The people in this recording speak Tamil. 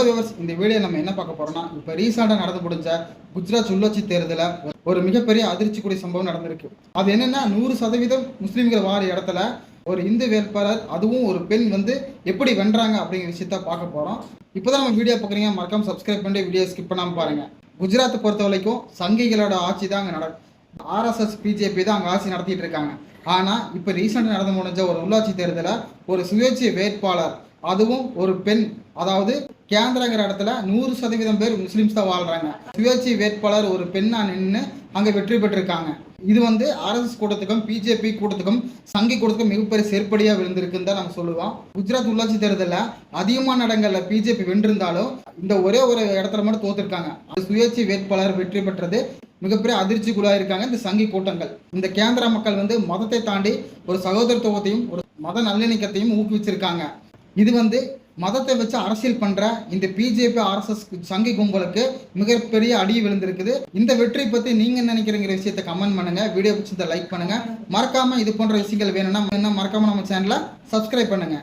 வியூவர்ஸ், இந்த வீடியோ நம்ம என்ன பார்க்க போறோம்னா, இப்போ ரீசெண்டாக நடந்து முடிஞ்ச குஜராத் உள்ளாட்சி தேர்தலில் ஒரு மிகப்பெரிய அதிர்ச்சிக்குரிய சம்பவம் நடந்திருக்கு. அது என்னன்னா 100% முஸ்லீம்கள் வார இடத்துல ஒரு இந்து வேட்பாளர், அதுவும் ஒரு பெண் எப்படி வென்றாங்க அப்படிங்கிற விஷயத்த பார்க்க போறோம். இப்போதான் நம்ம வீடியோ பார்க்குறீங்க, மறக்காம சப்ஸ்கிரைப் பண்ணி வீடியோ ஸ்கிப் பண்ணாம பாருங்க. குஜராத்தை பொறுத்த வரைக்கும் சங்கிகளோட ஆட்சி தான் அங்கே நடக்கும். RSS பிஜேபி தான் அங்கே ஆட்சி நடத்திட்டு இருக்காங்க. ஆனால் இப்போ ரீசெண்டாக நடந்து முடிஞ்ச ஒரு உள்ளாட்சி தேர்தலில் ஒரு சுயேட்சை வேட்பாளர், அதுவும் ஒரு பெண், அதாவது கேந்திராங்கிற இடத்துல 100% பேர் முஸ்லிம்ஸ் தான் வாழ்றாங்க. சுயேட்சை வேட்பாளர் ஒரு பெண்ணா நின்று அங்கே வெற்றி பெற்றிருக்காங்க. இது RSS கூட்டத்துக்கும் பிஜேபி கூட்டத்துக்கும் சங்கி கூட்டத்துக்கும் மிகப்பெரிய செருப்படியா விழுந்திருக்குன்னு தான் நம்ம சொல்லுவோம். குஜராத் உள்ளாட்சி தேர்தலில் அதிகமான இடங்கள்ல பிஜேபி வென்றிருந்தாலும் இந்த ஒரே ஒரு இடத்துல மட்டும் தோத்துருக்காங்க. அது சுயேட்சை வேட்பாளர் வெற்றி பெற்றது மிகப்பெரிய அதிர்ச்சிக்குள்ளாயிருக்காங்க இந்த சங்கி கூட்டங்கள். இந்த கேந்திரா மக்கள் மதத்தை தாண்டி ஒரு சகோதரத்துவத்தையும் ஒரு மத நல்லிணக்கத்தையும் ஊக்குவிச்சிருக்காங்க. இது மதத்தை வச்சு அரசியல் பண்ற இந்த பிஜேபி RSS சங்கி கும்பலுக்கு மிகப்பெரிய அடி விழுந்திருக்குது. இந்த வெற்றி பத்தி நீங்க நினைக்கிறீங்கிற விஷயத்தை கமெண்ட் பண்ணுங்க. வீடியோ பிடிச்சதை லைக் பண்ணுங்க. மறக்காம இது போன்ற விஷயங்கள் வேணும்னா மறக்காம நம்ம சேனலை சப்ஸ்கிரைப் பண்ணுங்க.